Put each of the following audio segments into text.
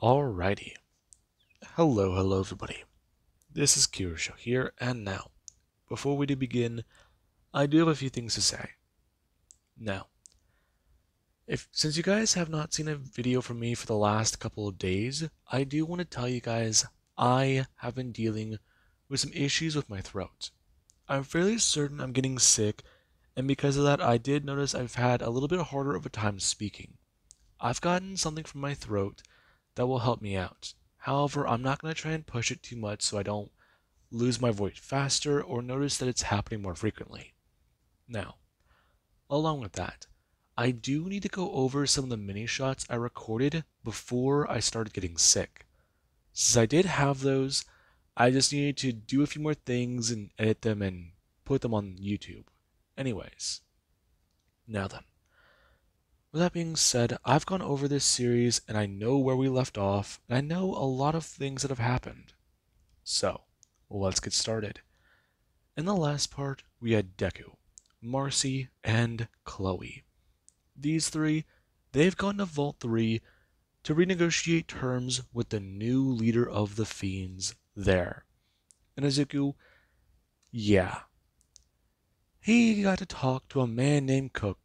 Alrighty. Hello everybody. This is Kirosho here, and now, before we do begin, I do have a few things to say. Now, since you guys have not seen a video from me for the last couple of days, I do want to tell you guys I have been dealing with some issues with my throat. I'm fairly certain I'm getting sick, and because of that, I did notice I've had a little bit harder of a time speaking. I've gotten something from my throat that will help me out. However, I'm not going to try and push it too much so I don't lose my voice faster or notice that it's happening more frequently. Now, along with that, I do need to go over some of the mini shots I recorded before I started getting sick. Since I did have those, I just needed to do a few more things and edit them and put them on YouTube. Anyways, now then. With that being said, I've gone over this series and I know where we left off, and I know a lot of things that have happened. So, let's get started. In the last part, we had Deku, Marcy, and Chloe. These three, they've gone to Vault 3 to renegotiate terms with the new leader of the Fiends there. And Izuku, yeah. He got to talk to a man named Cook,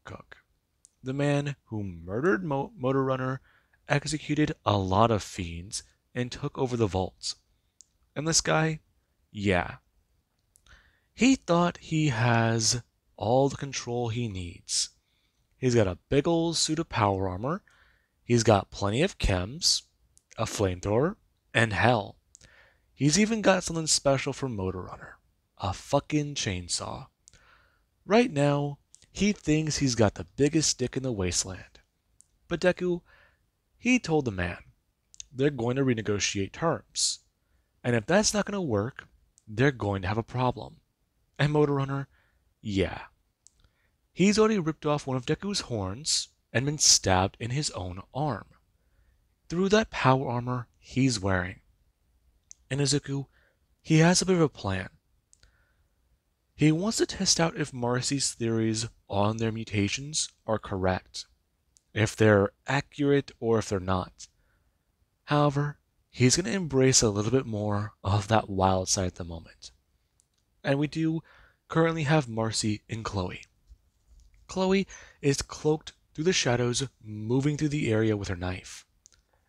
the man who murdered Motor Runner, executed a lot of fiends, and took over the vaults. And this guy, yeah. He thought he has all the control he needs. He's got a big old suit of power armor, he's got plenty of chems, a flamethrower, and hell, he's even got something special for Motor Runner, a fucking chainsaw. Right now, he thinks he's got the biggest dick in the wasteland. But Deku, he told the man, they're going to renegotiate terms. And if that's not going to work, they're going to have a problem. And Motor Runner, yeah. He's already ripped off one of Deku's horns and been stabbed in his own arm, through that power armor he's wearing. And Izuku, he has a bit of a plan. He wants to test out if Marcy's theories on their mutations are correct, if they're accurate or if they're not. However, he's going to embrace a little bit more of that wild side at the moment. And we do currently have Marcy and Chloe. Chloe is cloaked through the shadows, moving through the area with her knife.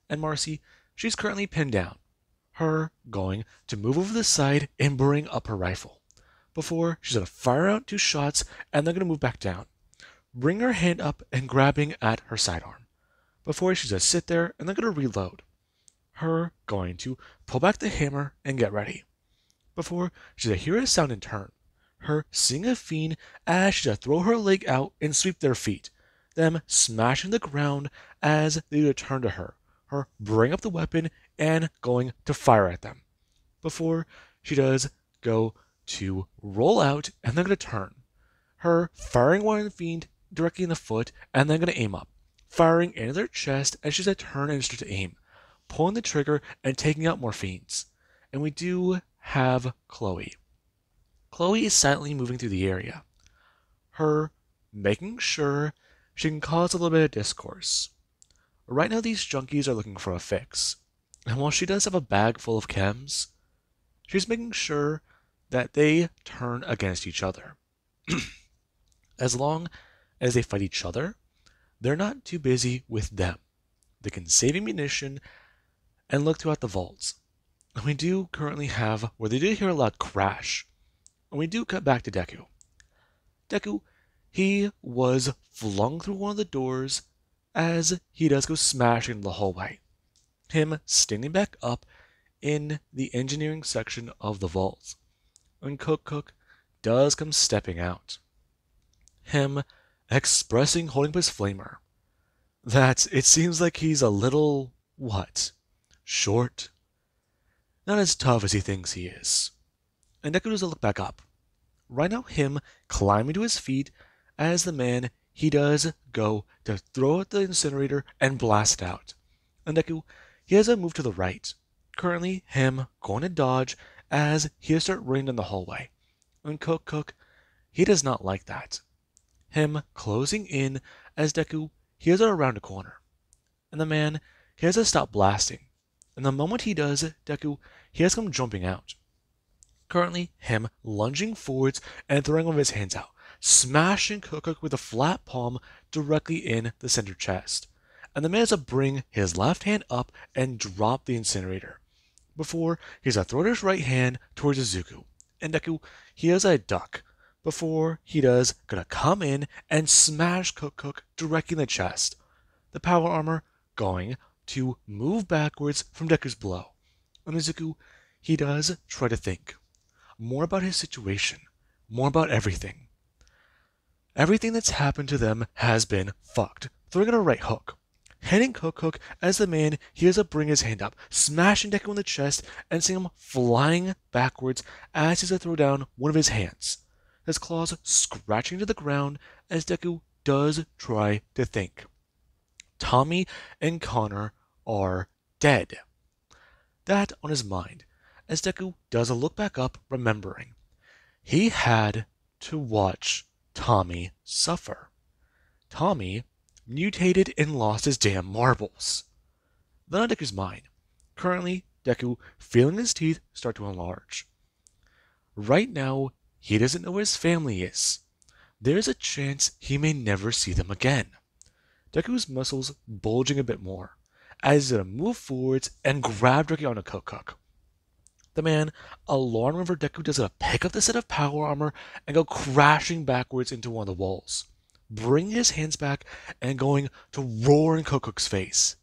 And Marcy, she's currently pinned down, her going to move over the side and bring up her rifle. Before, she's going to fire out 2 shots and then going to move back down, bring her hand up and grabbing at her sidearm. Before, she's going to sit there and then going to reload. Her going to pull back the hammer and get ready. Before, she's going to hear a sound and turn. Her seeing a fiend as she's going to throw her leg out and sweep their feet, them smashing the ground as they return to her. Her bring up the weapon and going to fire at them. Before, she does go to roll out and then going to turn. Her firing one fiend directly in the foot and then going to aim up, firing into their chest as she's going to turn and start to aim, pulling the trigger and taking out more fiends. And we do have Chloe. Chloe is silently moving through the area, her making sure she can cause a little bit of discourse. Right now these junkies are looking for a fix, and while she does have a bag full of chems, she's making sure that they turn against each other. As long as they fight each other, they're not too busy with them. They can save ammunition and look throughout the vaults. And we do currently have where they did hear a loud crash. And we do cut back to Deku. Deku, he was flung through one of the doors as he does go smashing into the hallway. Him standing back up in the engineering section of the vault. And Cook does come stepping out. Him expressing holding up his flamer. That it seems like he's a little, short? Not as tough as he thinks he is. And Deku does look back up. Right now him climbing to his feet as the man, he does go to throw at the incinerator and blast it out. And Deku, he has a move to the right. Currently him going to dodge as he has started running down the hallway. And Cook, he does not like that. Him closing in as Deku, he has it around a corner. And the man, he has to stop blasting And the moment he does, Deku, he has come jumping out. Currently, him lunging forwards and throwing one of his hands out, smashing Cook with a flat palm directly in the center chest. And the man has to bring his left hand up and drop the incinerator. Before, he has to throw his right hand towards Izuku. And Deku, he has a duck. Before he does, gonna come in and smash Cook directly in the chest. The power armor going to move backwards from Deku's blow. And Izuku, he does try to think more about his situation, more about everything. Everything that's happened to them has been fucked. Throwing in a right hook, hitting Cook as the man, he has to bring his hand up, smashing Deku in the chest and seeing him flying backwards as he has to throw down one of his hands. His claws scratching to the ground as Deku does try to think. Tommy and Connor are dead. That on his mind, as Deku does a look back up, remembering. He had to watch Tommy suffer. Tommy mutated and lost his damn marbles. Then on Deku's mind, currently Deku feeling his teeth start to enlarge. Right now, he doesn't know where his family is. There's a chance he may never see them again. Deku's muscles bulging a bit more, as he's gonna move forwards and grab directly onto Cook. The man, alarmed over Deku, does a pick up the set of power armor and go crashing backwards into one of the walls, bringing his hands back and going to roar in Cook's face.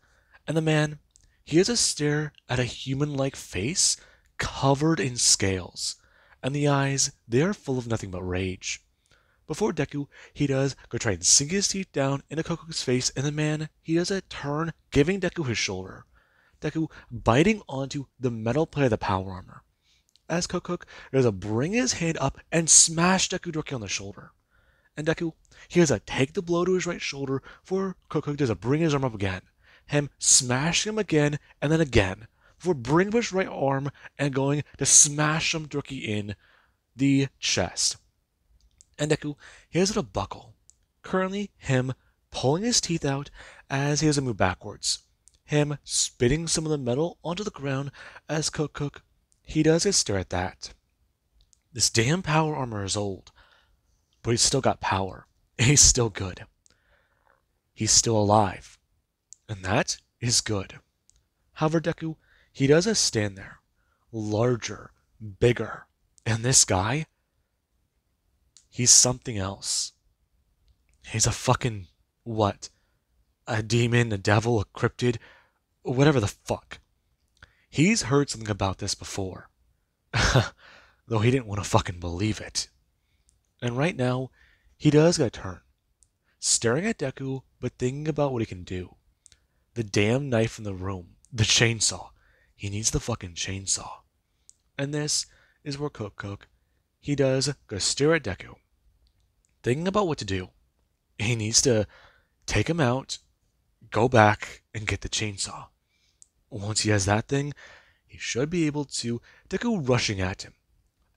And the man, he has a stare at a human-like face covered in scales, and the eyes, they are full of nothing but rage. Before Deku, he does go try and sink his teeth down into Cook's face, and the man, he does a turn, giving Deku his shoulder. Deku biting onto the metal plate of the power armor. As Cook does a bring his hand up and smash Deku directly on the shoulder. And Deku, he has to take the blow to his right shoulder for Cook does a bring his arm up again. Him smashing him again and then again before bringing his right arm and going to smash him directly in the chest. And Deku, he has to buckle. Currently, him pulling his teeth out as he has to move backwards. Him spitting some of the metal onto the ground as Cook, he does a stare at that. This damn power armor is old, but he's still got power. He's still good. He's still alive. And that is good. However, Deku, he does a stand there. Larger, bigger. And this guy, he's something else. He's a fucking, what? A demon, a devil, a cryptid, whatever the fuck. He's heard something about this before. Though he didn't want to fucking believe it. And right now, he does get a turn. Staring at Deku, but thinking about what he can do. The damn knife in the room. The chainsaw. He needs the fucking chainsaw. And this is where Cook, he does go stare at Deku. Thinking about what to do. He needs to take him out, go back, and get the chainsaw. Once he has that thing, he should be able to. Deku rushing at him.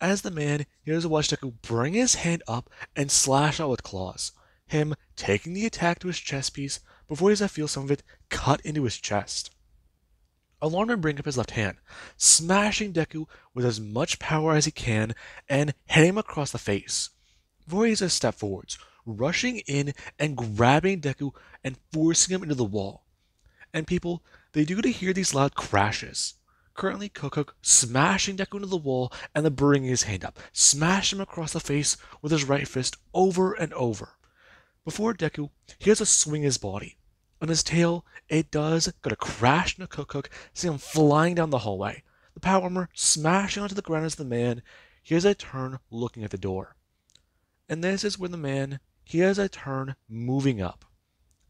As the man, he does watch Deku bring his hand up and slash out with claws. Him taking the attack to his chest piece before he has to feel some of it cut into his chest. Alarmed and bring up his left hand, smashing Deku with as much power as he can and hitting him across the face. Before he has to step forwards, rushing in and grabbing Deku and forcing him into the wall. And people, they do get to hear these loud crashes. Currently, Cook smashing Deku into the wall and then bringing his hand up, smash him across the face with his right fist over and over. Before Deku, he has to swing his body. On his tail, it does go to crash into Cook, seeing him flying down the hallway. The power armor smashing onto the ground as the man, he has a turn looking at the door. And this is where the man, he has a turn moving up.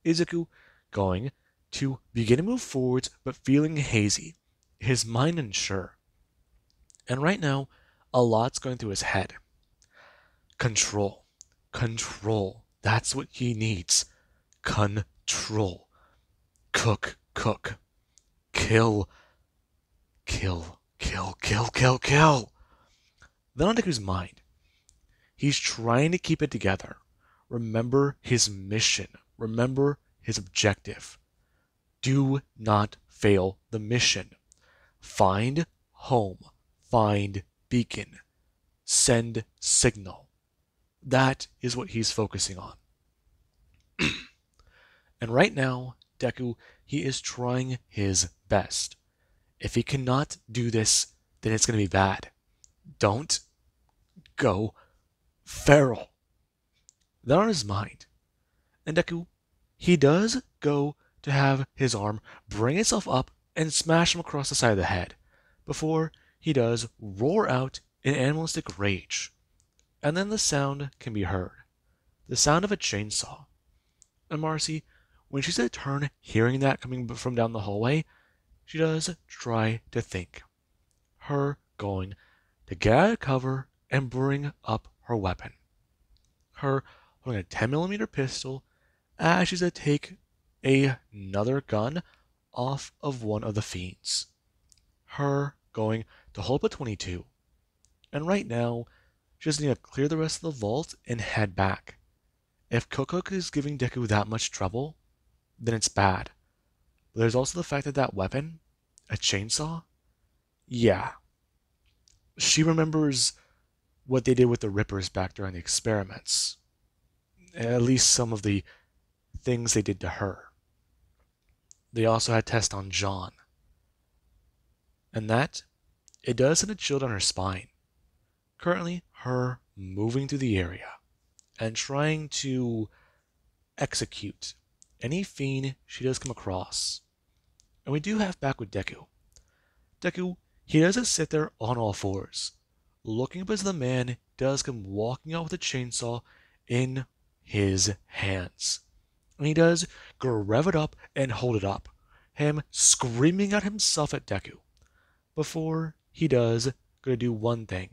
Izuku going to begin to move forwards, but feeling hazy, his mind unsure. And right now, a lot's going through his head. Control. Control. That's what he needs. Control. Cook. Kill. Then on Deku's mind, he's trying to keep it together. Remember his mission. Remember his objective. Do not fail the mission. find home, find beacon, send signal. That is what he's focusing on. And right now, Deku, he is trying his best. If he cannot do this, then it's going to be bad. Don't go feral. That on his mind. And Deku, he does go to have his arm bring itself up and smash him across the side of the head, before he does roar out in animalistic rage. And then the sound can be heard. The sound of a chainsaw. And Marcy, when she's at turn hearing that coming from down the hallway, she does try to think. Her going to get out of cover and bring up her weapon. Her holding a 10mm pistol as she's going to take another gun off of one of the fiends. Her going to hold up a 22. And right now, she just needs to clear the rest of the vault and head back. If Cook is giving Deku that much trouble, then it's bad. But there's also the fact that that weapon, a chainsaw, yeah. She remembers what they did with the Rippers back during the experiments. At least some of the things they did to her. They also had tests on John. And that, it does send a chill down her spine. Currently, her moving through the area and trying to execute any fiend she does come across. And we do have back with Deku. Deku, he doesn't sit there on all fours, looking up as the man does come walking out with a chainsaw in his hands. And he does go rev it up and hold it up, him screaming at himself at Deku, before he does gonna do one thing.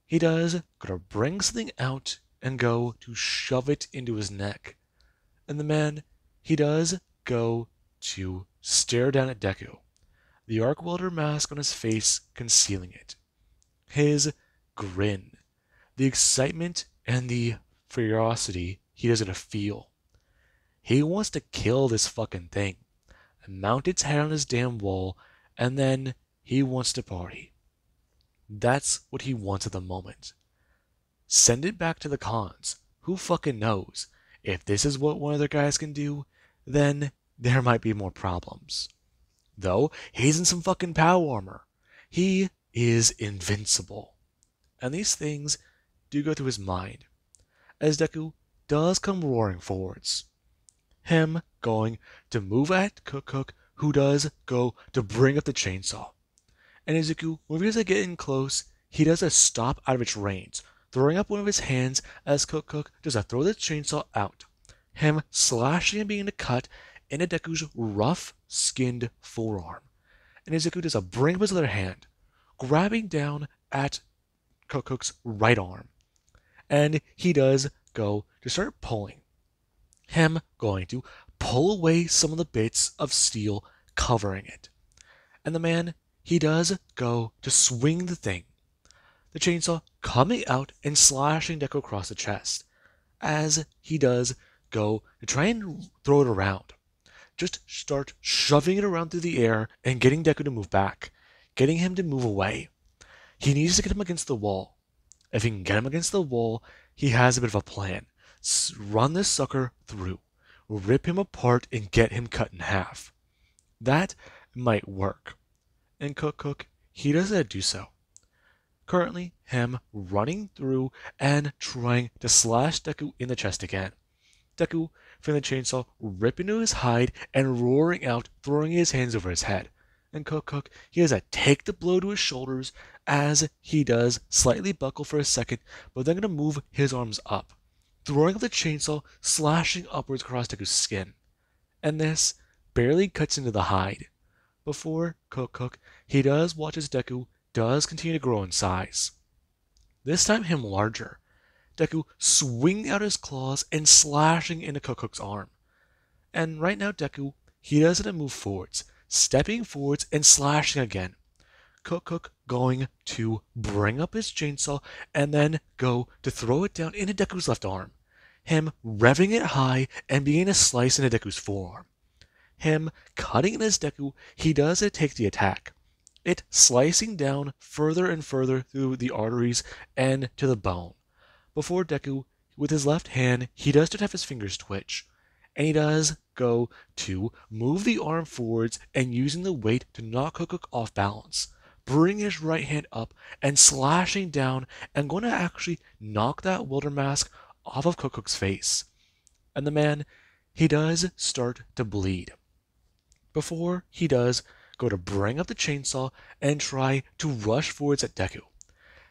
He does gonna bring something out and go to shove it into his neck. And the man, he does go to stare down at Deku, the arc welder mask on his face concealing it. His grin, the excitement and the ferocity he does gonna feel. He wants to kill this fucking thing and mount its head on his damn wall, and then he wants to party. That's what he wants at the moment. Send it back to the cons. Who fucking knows? If this is what one of their guys can do, then there might be more problems. Though, he's in some fucking power armor. He is invincible. And these things do go through his mind, as Deku does come roaring forwards. Him going to move at Cook, who does go to bring up the chainsaw. And Izuku, when he does get in close, he does a stop out of its range, throwing up one of his hands as Cook does a throw the chainsaw out. Him slashing and beginning to cut into Deku's rough-skinned forearm. And Izuku does a bring up his other hand, grabbing down at Cook's right arm. And he does go to start pulling. Him going to pull away some of the bits of steel covering it. And the man, he does go to swing the thing. The chainsaw coming out and slashing Deku across the chest, as he does go to try and throw it around. Just start shoving it around through the air and getting Deku to move back, getting him to move away. He needs to get him against the wall. If he can get him against the wall, he has a bit of a plan. Run this sucker through, rip him apart and get him cut in half. That might work. And Cook, he doesn't do so. Currently, him running through and trying to slash Deku in the chest again. Deku, from the chainsaw, ripping into his hide and roaring out, throwing his hands over his head. And Cook, he has to take the blow to his shoulders as he does slightly buckle for a second, but then going to move his arms up, throwing up the chainsaw, slashing upwards across Deku's skin. And this barely cuts into the hide. Before Cook, he does watch as Deku does continue to grow in size. This time him larger. Deku swinging out his claws and slashing into Cook's arm. And right now Deku, he doesn't move forwards, stepping forwards and slashing again. Cook going to bring up his chainsaw and then go to throw it down into Deku's left arm. Him revving it high and beginning to slice into Deku's forearm. Him cutting in his Deku, he does take the attack. it slicing down further and further through the arteries and to the bone. Before Deku, with his left hand, he does have his fingers twitch, and he does go to move the arm forwards and using the weight to knock Cook off balance, bring his right hand up and slashing down and going to actually knock that welder mask off of Cook's face. And the man, he does start to bleed. Before he does go to bring up the chainsaw and try to rush forwards at Deku.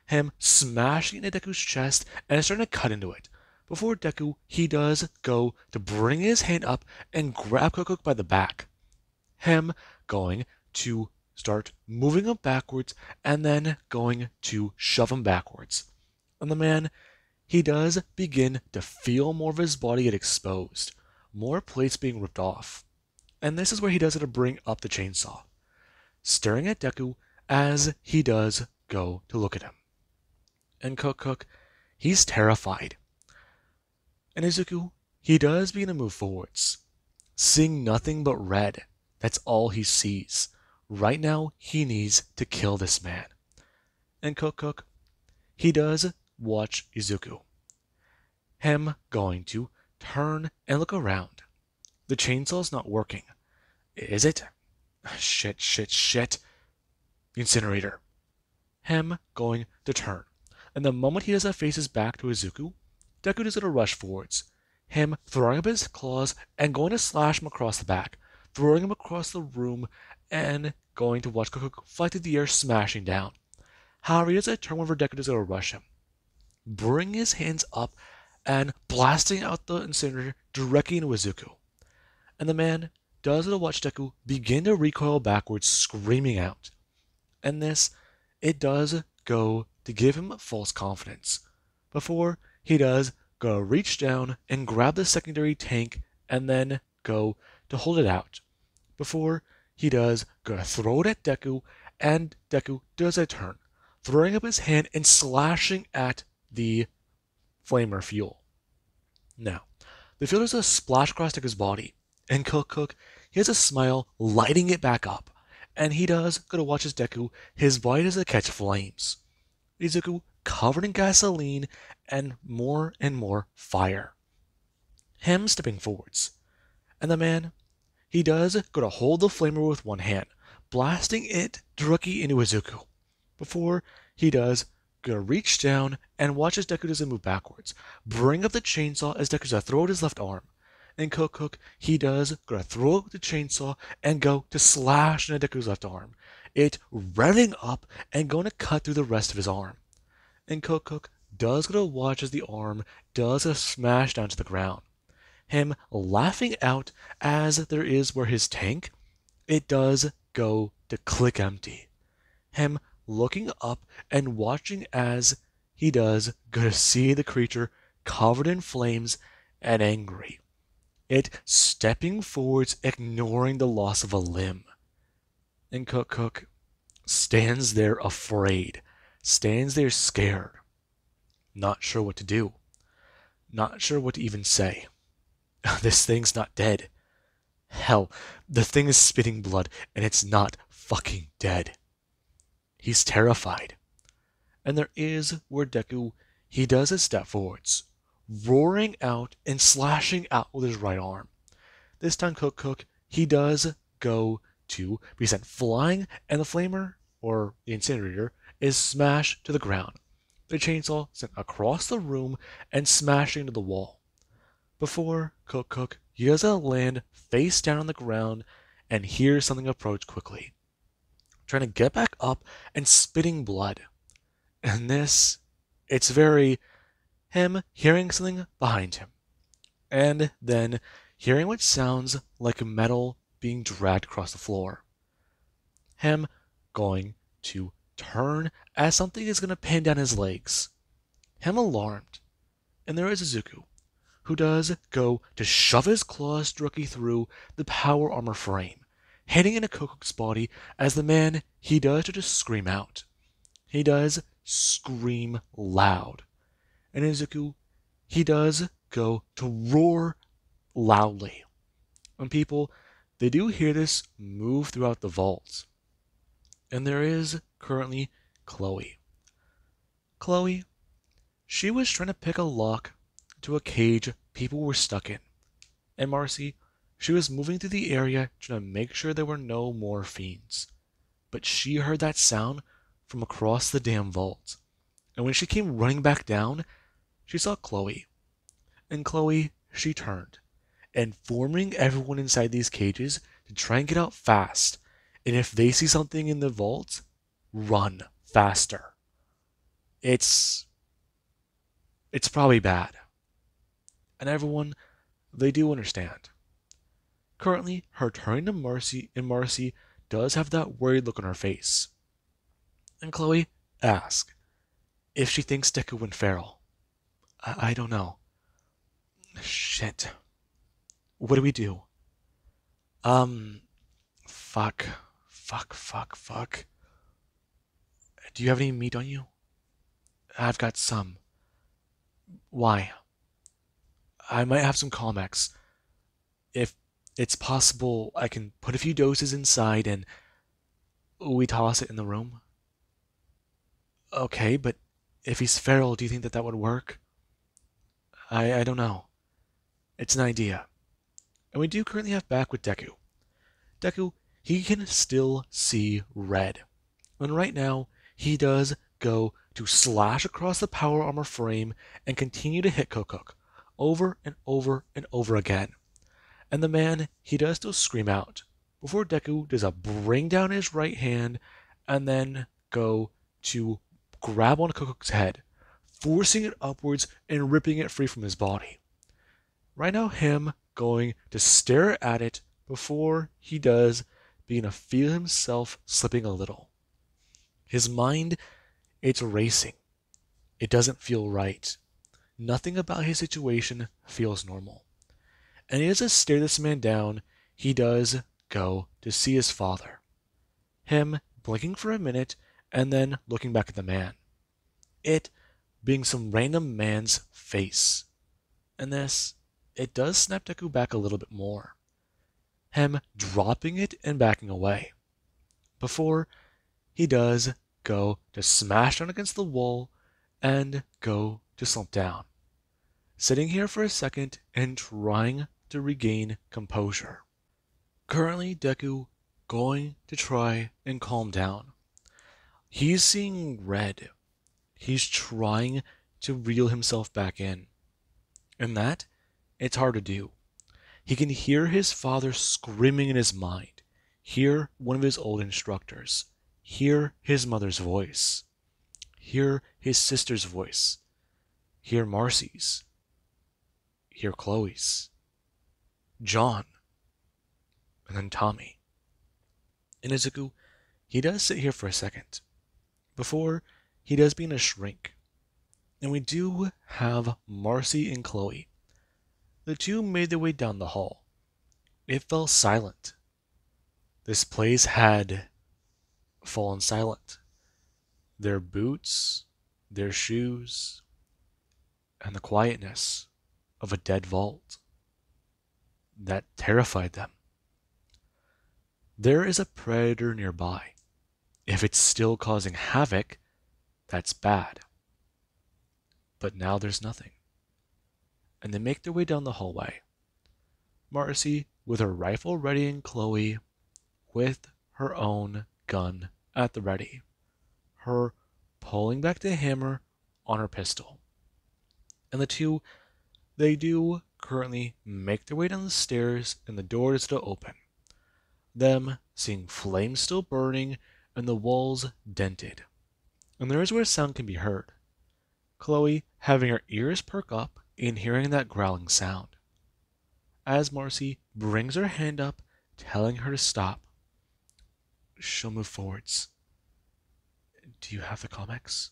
Him smashing into Deku's chest and starting to cut into it. Before Deku, he does go to bring his hand up and grab Cook by the back. Him going to start moving him backwards and then going to shove him backwards. And the man, he does begin to feel more of his body get exposed, more plates being ripped off. And this is where he does it to bring up the chainsaw, staring at Deku as he does go to look at him. And Cook, he's terrified. And Izuku, he does begin to move forwards, seeing nothing but red. That's all he sees. Right now, he needs to kill this man. And Cook, he does watch Izuku. Him going to turn and look around. The chainsaw's not working. Is it? Shit. The incinerator. Him going to turn. And the moment he does that face his back to Izuku, Deku does it a rush forwards. Him throwing up his claws and going to slash him across the back, throwing him across the room and going to watch Cook fly through the air smashing down. However, he does a turn whenever Deku does it to rush him. Bring his hands up and blasting out the incinerator directly into Izuku. And the man does it to watch Deku begin to recoil backwards, screaming out. And this, it does go to give him false confidence. Before he does go reach down and grab the secondary tank and then go to hold it out. Before he does go to throw it at Deku, and Deku does a turn, throwing up his hand and slashing at the flamer fuel. Now, the fuel does a splash across Deku's body, and Cook, he has a smile lighting it back up, and he does go to watch his Deku, his body does catch flames. Izuku covered in gasoline and more fire. Him stepping forwards. And the man, he does go to hold the flamer with one hand, blasting it directly into Izuku. Before he does go to reach down and watch as Deku doesn't move backwards, bring up the chainsaw as Deku does throw out his left arm. And Cook, he does go to throw out the chainsaw and go to slash into Deku's left arm, it revving up and going to cut through the rest of his arm. And Cook does go to watch as the arm does a smash down to the ground. Him laughing out as there is where his tank, it does go to click empty. Him looking up and watching as he does go to see the creature covered in flames and angry. It stepping forwards, ignoring the loss of a limb. And Cook stands there afraid, stands there scared, not sure what to do, not sure what to even say. This thing's not dead. Hell, the thing is spitting blood, and it's not fucking dead. He's terrified. And there is where Deku, he does a step forwards, roaring out and slashing out with his right arm. This time Cook, he does go to be sent flying, and the flamer, or the incinerator, is smashed to the ground. The chainsaw sent across the room and smashing into the wall. Before Cook, he does land face down on the ground and hears something approach quickly, trying to get back up and spitting blood. And this, it's very him hearing something behind him, and then hearing what sounds like metal being dragged across the floor. Him going to turn as something is going to pin down his legs. Him alarmed. And there is Izuku, who does go to shove his claws directly through the power armor frame, hitting into Cook's body as the man, he does to just scream out. He does scream loud. And Izuku, he does go to roar loudly. And people, they do hear this move throughout the vault. And there is currently Chloe. Chloe, she was trying to pick a lock to a cage people were stuck in. And Marcy, she was moving through the area trying to make sure there were no more fiends. But she heard that sound from across the damn vault. And when she came running back down, she saw Chloe. And Chloe, she turned, informing everyone inside these cages to try and get out fast. And if they see something in the vault, run faster. It's probably bad. And everyone, they do understand. Currently, her turning to Marcy, and Marcy does have that worried look on her face. And Chloe asks if she thinks Deku went feral. I don't know. Shit. What do we do? Fuck. Fuck. Do you have any meat on you? I've got some. Why? I might have some Calmex. If it's possible, I can put a few doses inside and we toss it in the room. Okay, but if he's feral, do you think that would work? I don't know. It's an idea. And we do currently have back with Deku. Deku, he can still see red. And right now, he does go to slash across the power armor frame and continue to hit Kokok over and over and over again. And the man, he does still scream out before Deku does a bring down his right hand and then go to grab on Kokok's head, forcing it upwards and ripping it free from his body. Right now, him going to stare at it before he does begin to feel himself slipping a little. His mind, it's racing. It doesn't feel right. Nothing about his situation feels normal. And as he stare this man down, he does go to see his father. Him blinking for a minute and then looking back at the man. It being some random man's face. And this, it does snap Deku back a little bit more. Him dropping it and backing away. Before he does go to smash down against the wall and go to slump down. Sitting here for a second and trying to regain composure. Currently, Deku going to try and calm down. He's seeing red. He's trying to reel himself back in. And that, it's hard to do. He can hear his father screaming in his mind, hear one of his old instructors, hear his mother's voice, hear his sister's voice, hear Marcy's, hear Chloe's, John, and then Tommy. And Izuku, he does sit here for a second, before he does begin to shrink. And we do have Marcy and Chloe. The two made their way down the hall. It fell silent. This place had fallen silent. Their boots, their shoes, and the quietness of a dead vault. That terrified them. There is a predator nearby. If it's still causing havoc, that's bad. But now there's nothing. And they make their way down the hallway. Marcy with her rifle ready and Chloe with her own gun at the ready. Her pulling back the hammer on her pistol. And the two, they do currently make their way down the stairs and the door is still open. Them seeing flames still burning and the walls dented. And there is where sound can be heard. Chloe having her ears perk up in hearing that growling sound. As Marcy brings her hand up, telling her to stop. She'll move forwards. Do you have the comics?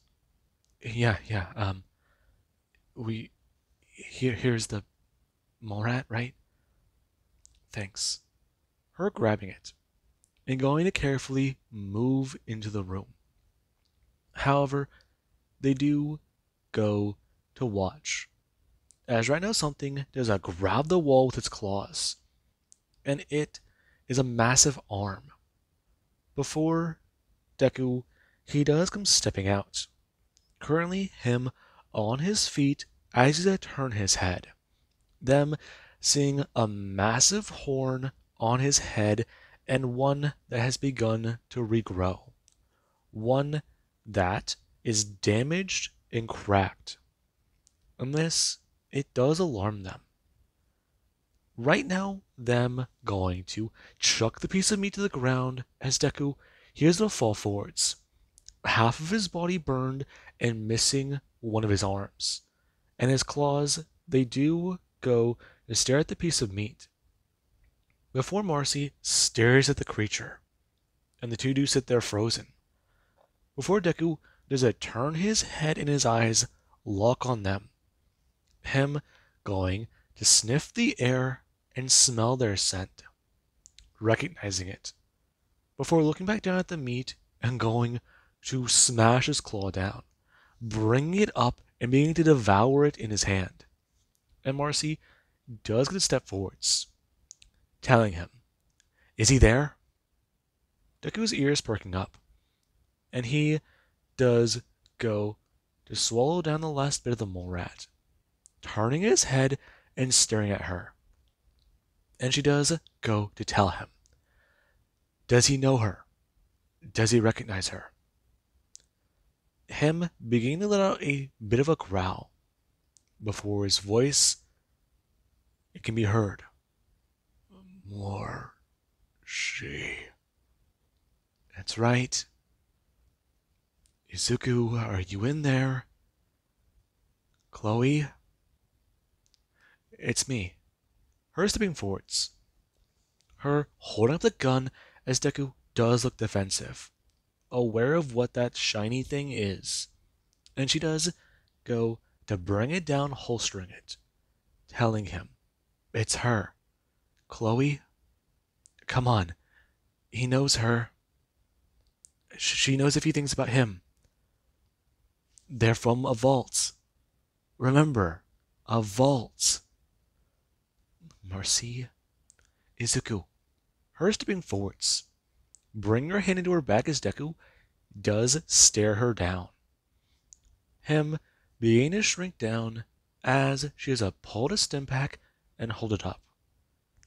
Yeah. Here's the mole rat, right? Thanks. Her grabbing it and going to carefully move into the room. However, they do go to watch. As right now something does grab the wall with its claws. And it is a massive arm. Before Deku, he does come stepping out. Currently, him on his feet as he's to turn his head. Them seeing a massive horn on his head and one that has begun to regrow. One that is damaged and cracked. And this, it does alarm them. Right now, them going to chuck the piece of meat to the ground as Deku hears it fall forwards. Half of his body burned and missing one of his arms. And his claws, they do go to stare at the piece of meat. Before Marcy stares at the creature, and the two do sit there frozen. Before Deku does it turn his head and his eyes lock on them. Him going to sniff the air and smell their scent, recognizing it, before looking back down at the meat and going to smash his claw down, bringing it up and beginning to devour it in his hand. And Marcy does get a step forwards, telling him, "Is he there?" Deku's ears perking up, and he does go to swallow down the last bit of the mole rat, turning his head and staring at her. And she does go to tell him. Does he know her? Does he recognize her? Him beginning to let out a bit of a growl before his voice, it can be heard. More she. That's right. Izuku, are you in there? Chloe? It's me. Her stepping forwards. Her holding up the gun as Deku does look defensive, aware of what that shiny thing is. And she does go to bring it down, holstering it, telling him, it's her. Chloe? Come on. He knows her. She knows a few things about him. They're from a vault. Remember, a vault. Marcy? Izuku. Her stepping forwards. Bring her hand into her back as Deku does stare her down. Him beginning to shrink down as she has a pull a stim pack and hold it up.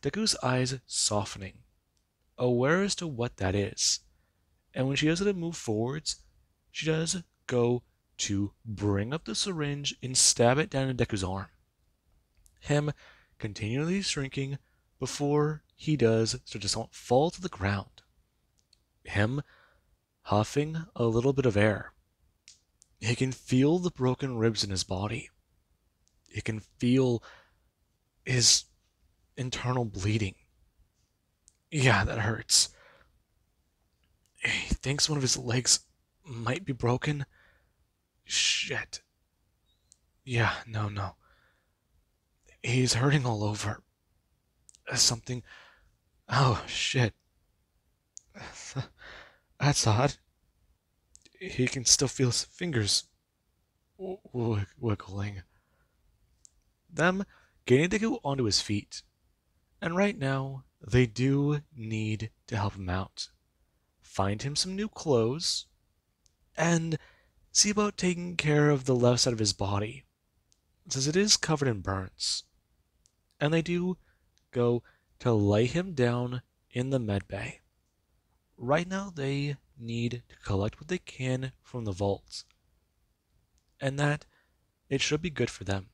Deku's eyes softening, aware as to what that is. And when she does it move forwards, she does go to bring up the syringe and stab it down in Deku's arm. Him continually shrinking before he does start to fall to the ground. Him huffing a little bit of air. He can feel the broken ribs in his body. He can feel his internal bleeding. Yeah, that hurts. He thinks one of his legs might be broken. Shit. Yeah, no. He's hurting all over. Something. Oh, shit. That's odd. He can still feel his fingers wiggling. Them getting Deku onto his feet. And right now, they do need to help him out. Find him some new clothes. And see about taking care of the left side of his body, since it is covered in burns. And they do go to lay him down in the med bay. Right now they need to collect what they can from the vault, and that it should be good for them.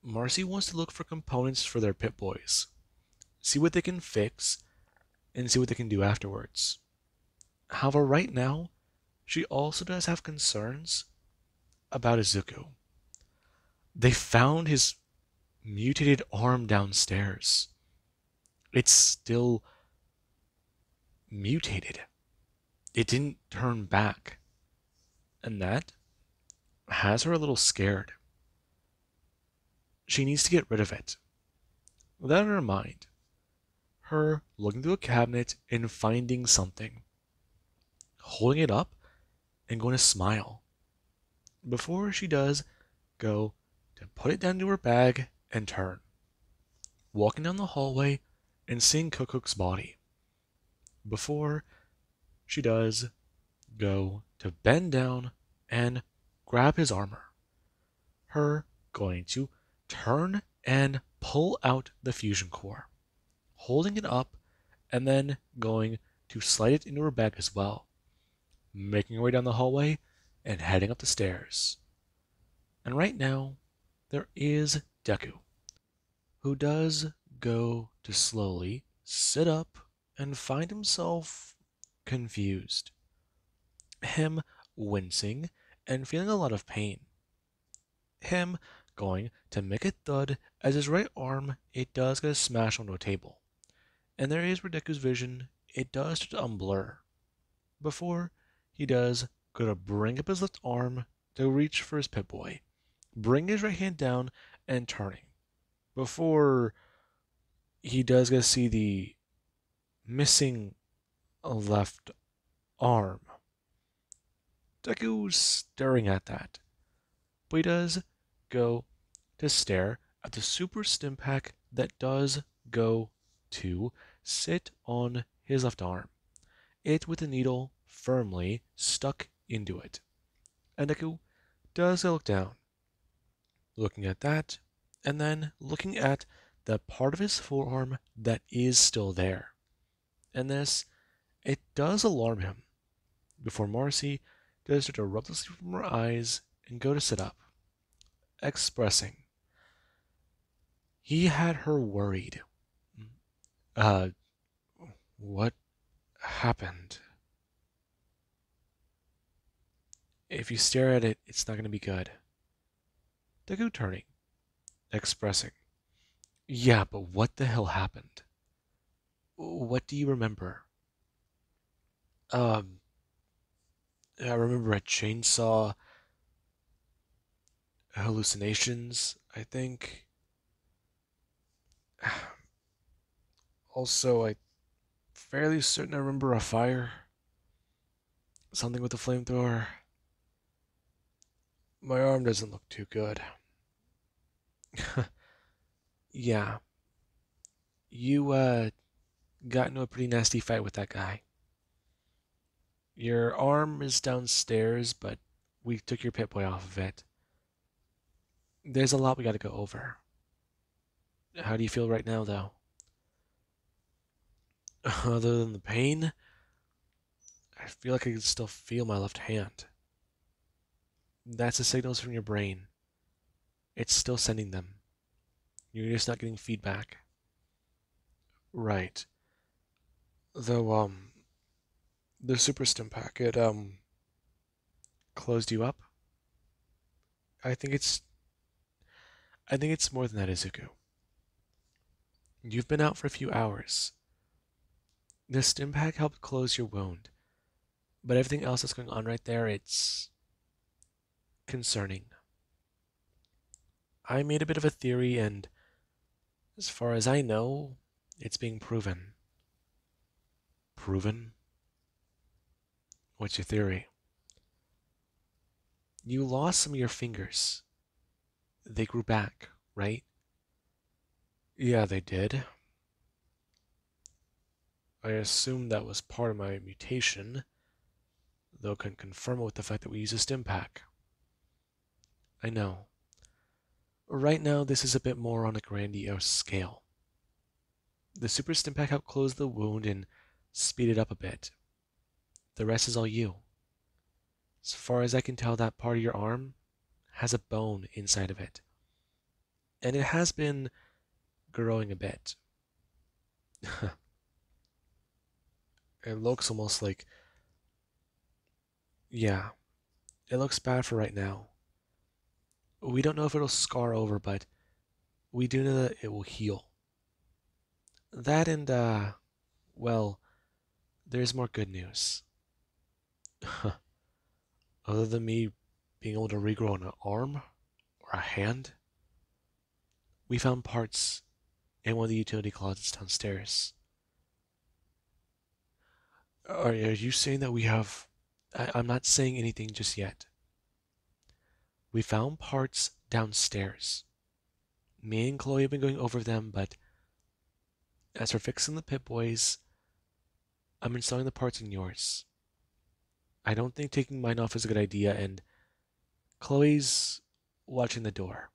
Marcy wants to look for components for their Pip-Boys, see what they can fix, and see what they can do afterwards. However, right now, she also does have concerns about Izuku. They found his mutated arm downstairs. It's still mutated. It didn't turn back. And that has her a little scared. She needs to get rid of it. With that in her mind, her looking through a cabinet and finding something, holding it up and going to smile. Before she does go to put it down to her bag and turn, walking down the hallway and seeing Cook's body. Before she does go to bend down and grab his armor. Her going to turn and pull out the fusion core, holding it up and then going to slide it into her bag as well, making her way down the hallway and heading up the stairs. And right now, there is Deku, who does go to slowly sit up and find himself confused. Him wincing and feeling a lot of pain. Him going to make a thud as his right arm it does get smashed onto a table. And there is where Deku's vision it does start to unblur. Before he does go to bring up his left arm to reach for his Pip-Boy, bring his right hand down and turning. Before he does get to see the missing left arm. Deku's staring at that, but he does go to stare at the super stim pack that does go to sit on his left arm, it with the needle firmly stuck into it. And Deku does look down, looking at that, and then looking at the part of his forearm that is still there. And this, it does alarm him, before Marcy does start to rub the sleep from her eyes and go to sit up, expressing he had her worried. Uh, what happened? If you stare at it, it's not going to be good. Deku turning, expressing, yeah, but what the hell happened? What do you remember? Um, I remember a chainsaw, hallucinations, I think. Also, I'm fairly certain I remember a fire. Something with a flamethrower. My arm doesn't look too good. Yeah. You, got into a pretty nasty fight with that guy. Your arm is downstairs, but we took your Pip-Boy off of it. There's a lot we gotta go over. How do you feel right now, though? Other than the pain, I feel like I can still feel my left hand. That's the signals from your brain. It's still sending them. You're just not getting feedback. Right. Though, the super stim pack, it, closed you up? I think it's more than that, Izuku. You've been out for a few hours. The stim pack helped close your wound, but everything else that's going on right there, it's concerning. I made a bit of a theory, and as far as I know, it's being proven. Proven? What's your theory? You lost some of your fingers. They grew back, right? Yeah, they did. I assume that was part of my mutation, though can confirm it with the fact that we use a stim pack. I know. Right now, this is a bit more on a grandiose scale. The super stim pack helped close the wound and speed it up a bit. The rest is all you. As far as I can tell, that part of your arm has a bone inside of it. And it has been growing a bit. It looks almost like... Yeah, it looks bad for right now. We don't know if it'll scar over, but we do know that it will heal. That and, well, there's more good news. Other than me being able to regrow an arm or a hand, we found parts in one of the utility closets downstairs. Are you saying that we have... I'm not saying anything just yet. We found parts downstairs. Me and Chloe have been going over them, but as for fixing the Pip-Boys, I'm installing the parts in yours. I don't think taking mine off is a good idea, and Chloe's watching the door.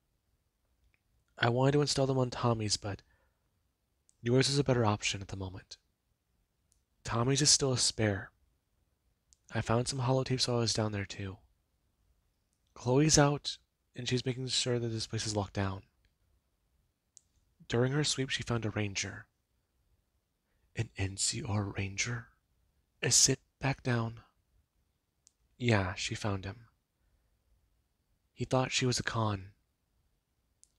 I wanted to install them on Tommy's, but yours is a better option at the moment. Tommy's is still a spare. I found some holotapes while I was down there, too. Chloe's out, and she's making sure that this place is locked down. During her sweep, she found a ranger. An NCR ranger? Sit back down. Yeah, she found him. He thought she was a con.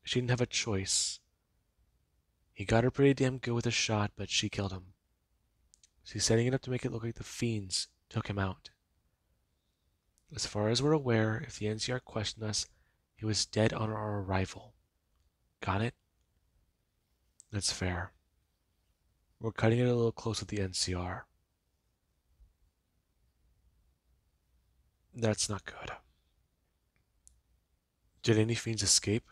She didn't have a choice. He got her pretty damn good with a shot, but she killed him. She's setting it up to make it look like the fiends took him out. As far as we're aware, if the NCR questioned us, he was dead on our arrival. Got it? That's fair. We're cutting it a little close with the NCR. That's not good. Did any fiends escape?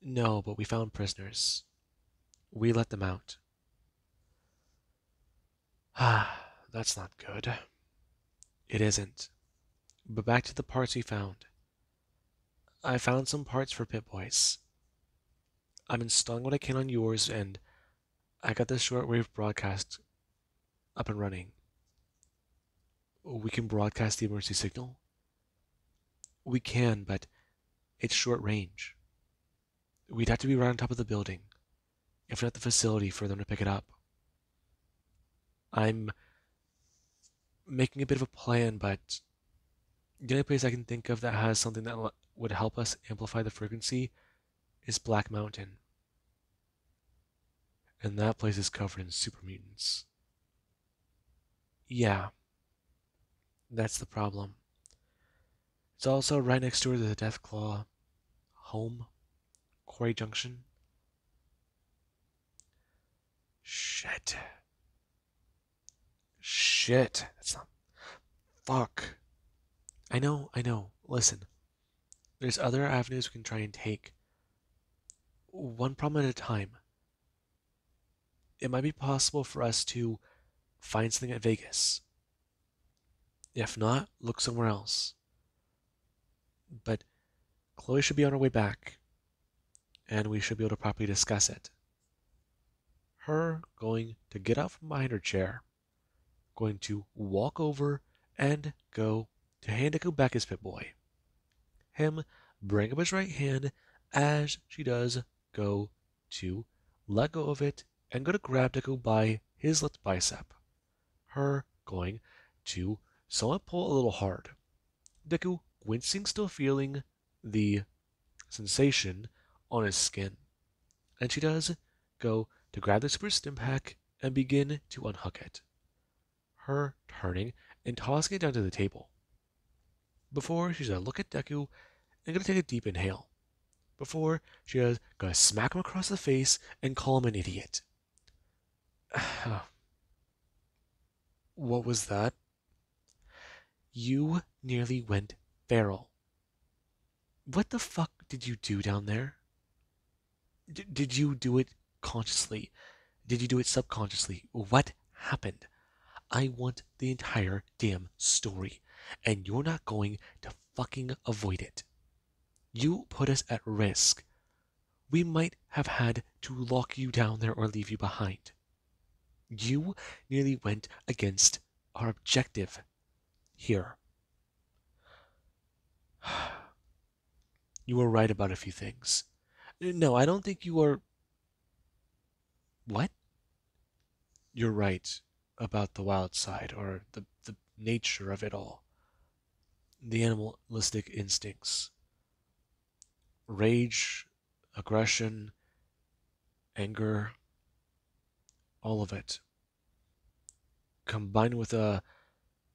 No, but we found prisoners. We let them out. Ah, that's not good. It isn't. But back to the parts we found. I found some parts for Pip-Boys. I'm installing what I can on yours, and I got this shortwave broadcast up and running. We can broadcast the emergency signal? We can, but it's short range. We'd have to be right on top of the building, if not the facility, for them to pick it up. I'm making a bit of a plan, but the only place I can think of that has something that would help us amplify the frequency is Black Mountain. And that place is covered in super mutants. Yeah, that's the problem. It's also right next door to the Deathclaw home, Quarry Junction. Shit. Shit. That's not. Fuck. I know. Listen, there's other avenues we can try and take. One problem at a time. It might be possible for us to find something at Vegas. If not, look somewhere else. But Chloe should be on her way back, and we should be able to properly discuss it. Her going to get up from behind her chair, going to walk over and go to hand Deku back his Pip-Boy. Him bring up his right hand as she does go to let go of it and go to grab Deku by his left bicep. Her going to somewhat pull a little hard. Deku wincing, still feeling the sensation on his skin. And she does go to grab the super stim pack and begin to unhook it. Her turning and tossing it down to the table. Before she's gonna look at Deku and gonna take a deep inhale. Before she is gonna smack him across the face and call him an idiot. What was that? You nearly went feral. What the fuck did you do down there? Did you do it consciously? Did you do it subconsciously? What happened? I want the entire damn story, and you're not going to fucking avoid it. You put us at risk. We might have had to lock you down there or leave you behind. You nearly went against our objective here. You were right about a few things. No, I don't think you are. What? You're right about the wild side, or the nature of it all. The animalistic instincts. Rage, aggression, anger, all of it. Combined with a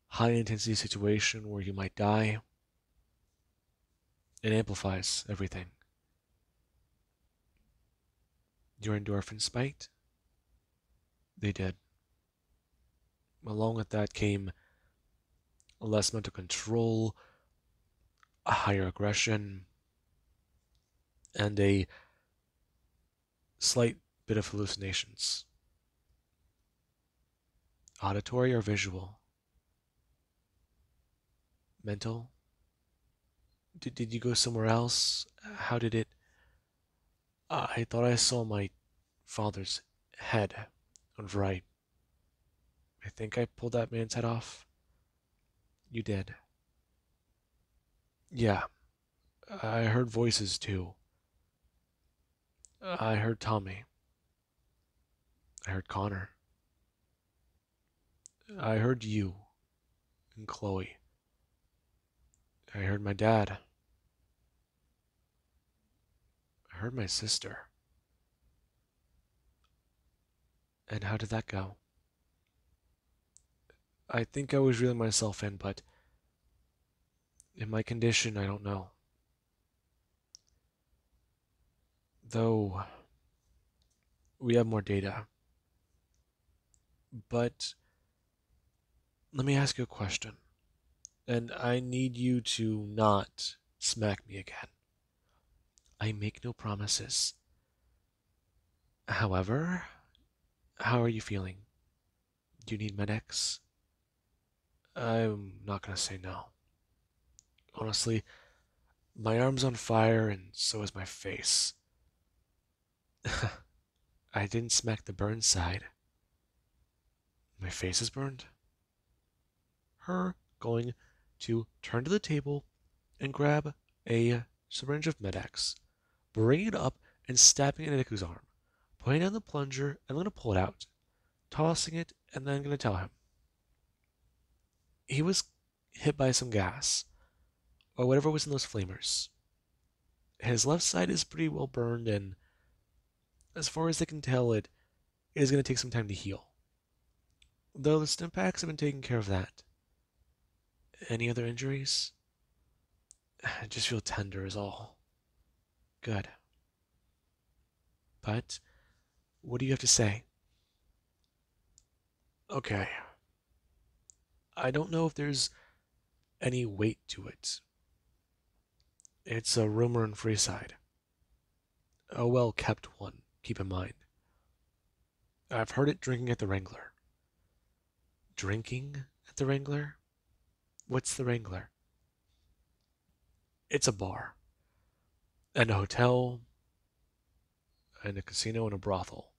high intensity situation where you might die, it amplifies everything. Your endorphins spiked? They did. Along with that came less mental control, a higher aggression, and a slight bit of hallucinations. Auditory or visual? Mental? Did you go somewhere else? How did it? I thought I saw my father's head. Whenever I think I pulled that man's head off. You did. Yeah, I heard voices too. I heard Tommy. I heard Connor. I heard you and Chloe. I heard my dad. I heard my sister. And how did that go? I think I was reeling myself in, but in my condition, I don't know. Though we have more data. But let me ask you a question. And I need you to not smack me again. I make no promises. However, how are you feeling? Do you need Med-X? I'm not gonna say no. Honestly, my arm's on fire and so is my face. I didn't smack the burn side. My face is burned. Her going to turn to the table and grab a syringe of Med-X, bringing it up and stabbing it in Deku's arm, putting down the plunger and I'm gonna pull it out, tossing it, and then gonna tell him. He was hit by some gas, or whatever was in those flamers. His left side is pretty well burned, and as far as they can tell, it is going to take some time to heal. Though the stim packs have been taking care of that. Any other injuries? I just feel tender is all. Good. But, what do you have to say? Okay. I don't know if there's any weight to it. It's a rumor in Freeside. A well kept one, keep in mind. I've heard it drinking at the Wrangler. Drinking at the Wrangler? What's the Wrangler? It's a bar, and a hotel, and a casino, and a brothel.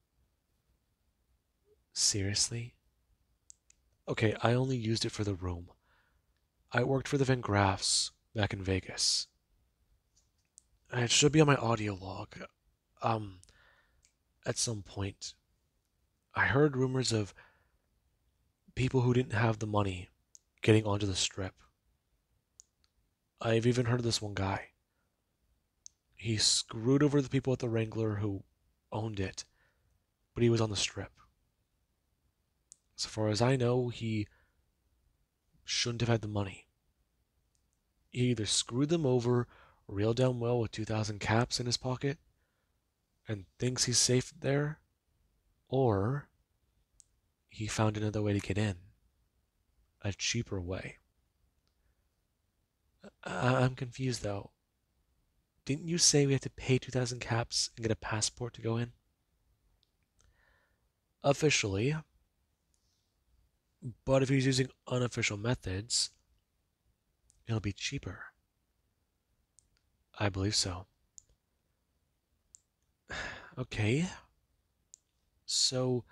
Seriously? Okay, I only used it for the room. I worked for the Van Graffs back in Vegas. It should be on my audio log. Um, at some point, I heard rumors of people who didn't have the money getting onto the strip. I've even heard of this one guy. He screwed over the people at the Wrangler who owned it, but he was on the strip. So far as I know, he shouldn't have had the money. He either screwed them over real damn well with 2,000 caps in his pocket and thinks he's safe there, or he found another way to get in. A cheaper way. I'm confused though. Didn't you say we have to pay 2,000 caps and get a passport to go in? Officially, but if he's using unofficial methods, it'll be cheaper. I believe so. Okay. So,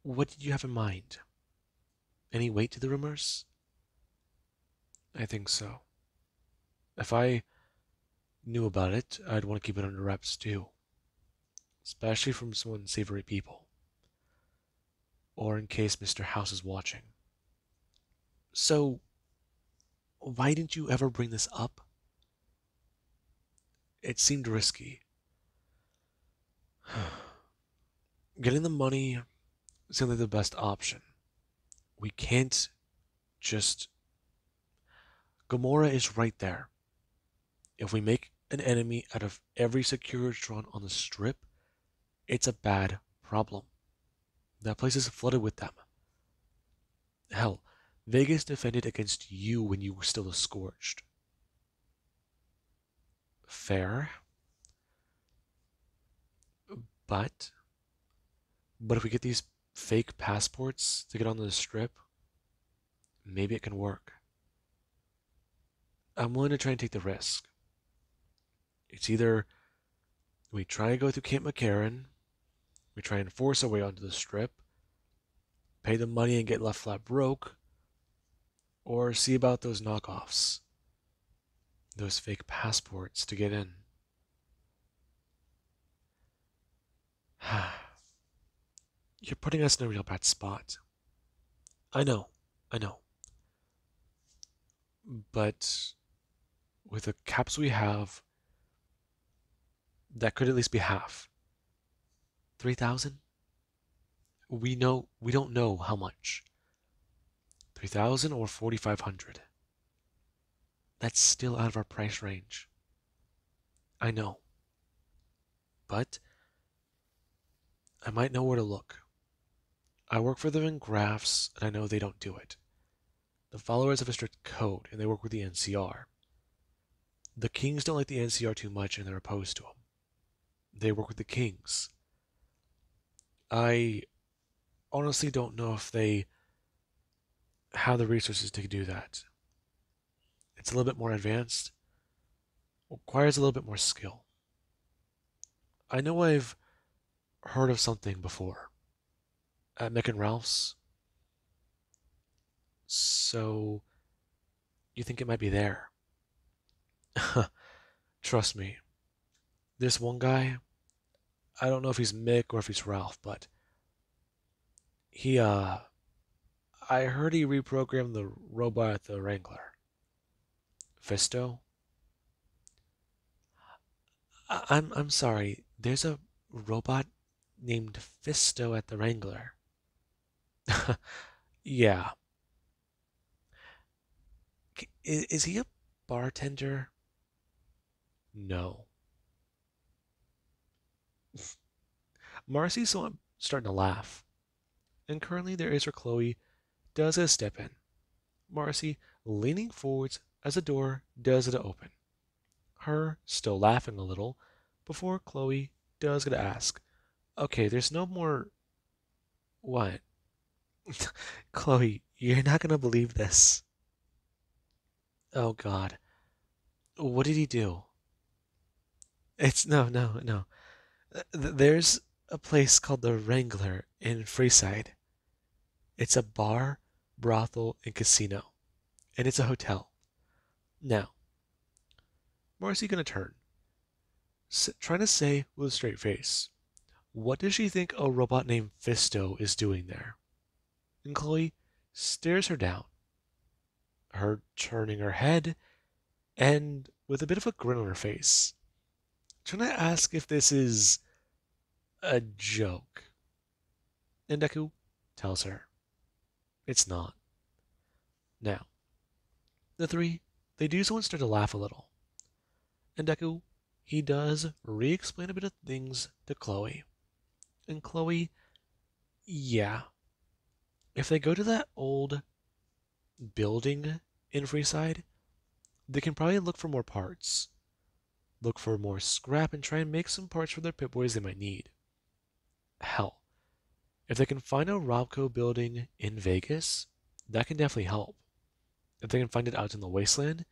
what did you have in mind? Any weight to the rumors? I think so. If I knew about it, I'd want to keep it under wraps too. Especially from some unsavory people. Or in case Mr. House is watching. So, why didn't you ever bring this up? It seemed risky. Getting the money seemed like the best option. We can't just. Gamora is right there. If we make an enemy out of every Securitron on the strip, it's a bad problem. That place is flooded with them. Hell, Vegas defended against you when you were still a Scorched. Fair. But if we get these fake passports to get onto the strip, maybe it can work. I'm willing to try and take the risk. It's either we try and go through Camp McCarran, we try and force our way onto the strip, pay the money and get left flat broke, or see about those knockoffs, those fake passports to get in. You're putting us in a real bad spot. I know, I know. But with the caps we have, that could at least be half. 3,000? We don't know how much. 3,000 or 4,500. That's still out of our price range. I know. But I might know where to look. I work for them in graphs, and I know they don't do it. The followers have a strict code, and they work with the NCR. The Kings don't like the NCR too much, and they're opposed to them. They work with the Kings. I honestly don't know if they have the resources to do that. It's a little bit more advanced, requires a little bit more skill. I know I've heard of something before at Mick and Ralph's, so you think it might be there. Trust me, this one guy, I don't know if he's Mick or if he's Ralph, but he, I heard he reprogrammed the robot at the Wrangler. Fisto? I'm sorry, there's a robot named Fisto at the Wrangler. Yeah. Is he a bartender? No. Marcy's starting to laugh. And currently their Acer Chloe does a step in. Marcy leaning forwards as the door does it open. Her still laughing a little before Chloe does get to ask, okay, there's no more. What? Chloe, you're not gonna believe this. Oh God. What did he do? It's no. There's a place called the Wrangler in Freeside. It's a bar, brothel, and casino. And it's a hotel. Now, Marcy gonna turn, trying to say with a straight face, what does she think a robot named Fisto is doing there? And Chloe stares her down, her turning her head, and with a bit of a grin on her face, trying to ask if this is a joke. And Deku tells her it's not. Now, the three, they do so and start to laugh a little. And Deku, he does re-explain a bit of things to Chloe. And Chloe, yeah, if they go to that old building in Freeside, they can probably look for more parts. Look for more scrap and try and make some parts for their Pip-Boys they might need. Hell, if they can find a Robco building in Vegas, that can definitely help. If they can find it out in the wasteland,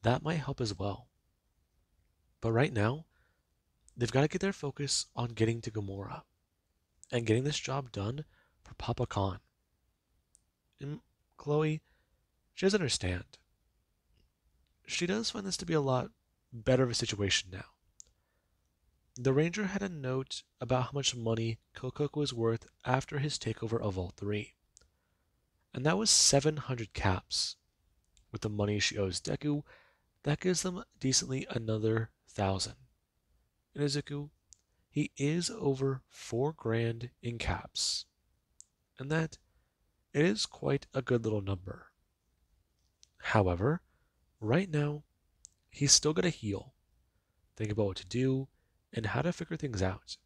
that might help as well. But right now, they've got to get their focus on getting to Gamora and getting this job done for Papa Khan. And Chloe, she does understand. She does find this to be a lot better of a situation now. The Ranger had a note about how much money Kokok was worth after his takeover of Vault 3. And that was 700 caps. With the money she owes Deku, that gives them decently another 1,000. And Izuku, he is over 4 grand in caps. And that, it is quite a good little number. However, right now, he's still got to heal, think about what to do, and how to figure things out.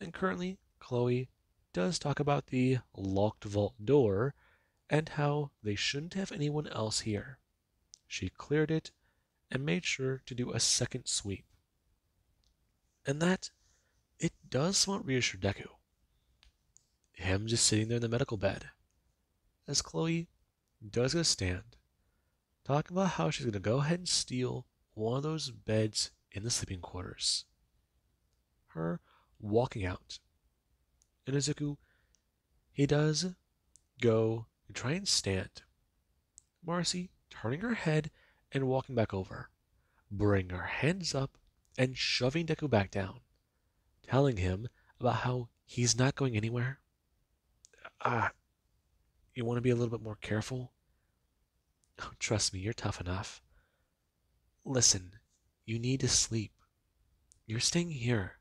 And currently, Chloe does talk about the locked vault door and how they shouldn't have anyone else here. She cleared it and made sure to do a second sweep. And that, it does somewhat reassure Deku. Him just sitting there in the medical bed, as Chloe does get a stand, talking about how she's going to go ahead and steal one of those beds in the sleeping quarters. Her walking out. And Izuku, he does go and try and stand. Marcy turning her head and walking back over, bringing her hands up and shoving Deku back down, telling him about how he's not going anywhere. Ah, you want to be a little bit more careful? Oh, trust me, you're tough enough. Listen, you need to sleep. You're staying here.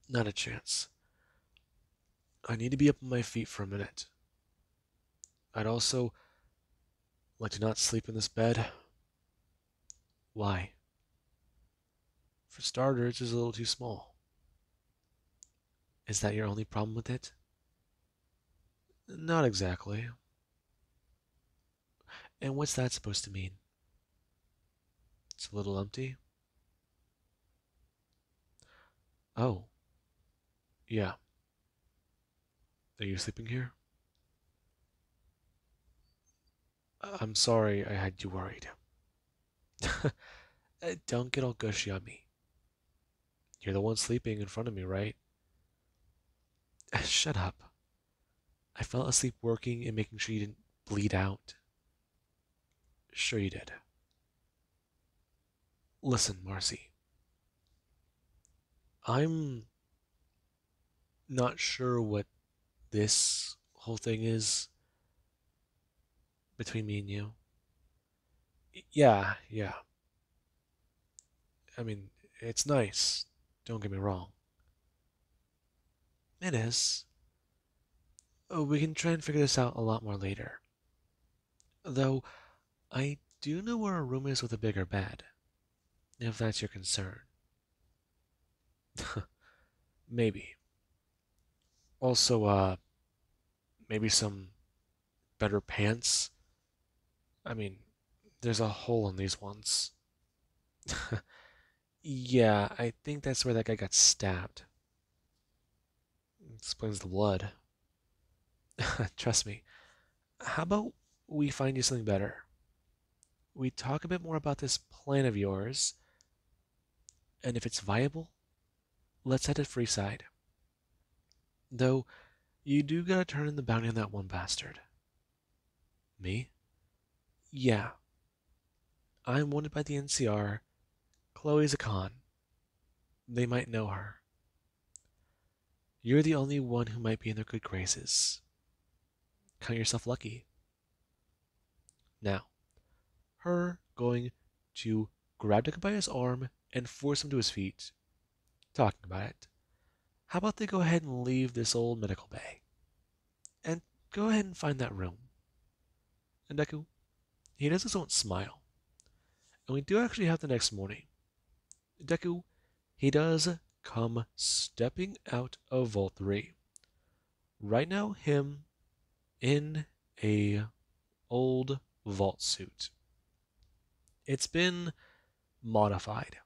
Not a chance. I need to be up on my feet for a minute. I'd also like to not sleep in this bed. Why? For starters, it's a little too small. Is that your only problem with it? Not exactly. And what's that supposed to mean? It's a little empty? Oh, yeah. Are you sleeping here? I'm sorry I had you worried. Don't get all gushy on me. You're the one sleeping in front of me, right? Shut up. I fell asleep working and making sure you didn't bleed out. Sure you did. Listen, Marcy. I'm not sure what this whole thing is between me and you. Yeah. I mean, it's nice. Don't get me wrong. It is. Oh, we can try and figure this out a lot more later. Though, I do know where a room is with a bigger bed, if that's your concern. Maybe. Also, maybe some better pants. I mean, there's a hole in these ones. Yeah, I think that's where that guy got stabbed. Explains the blood. Trust me. How about we find you something better? We talk a bit more about this plan of yours, and if it's viable, let's head to Freeside. Though, you do gotta turn in the bounty on that one bastard. Me? Yeah. I'm wanted by the NCR. Chloe's a con. They might know her. You're the only one who might be in their good graces. Count yourself lucky. Now, her going to grab Deku by his arm and force him to his feet. Talking about it. How about they go ahead and leave this old medical bay? And go ahead and find that room. And Deku, he does his own smile. And we do actually have the next morning. Deku, he does come stepping out of Vault 3. Right now, him in a old vault suit. It's been modified.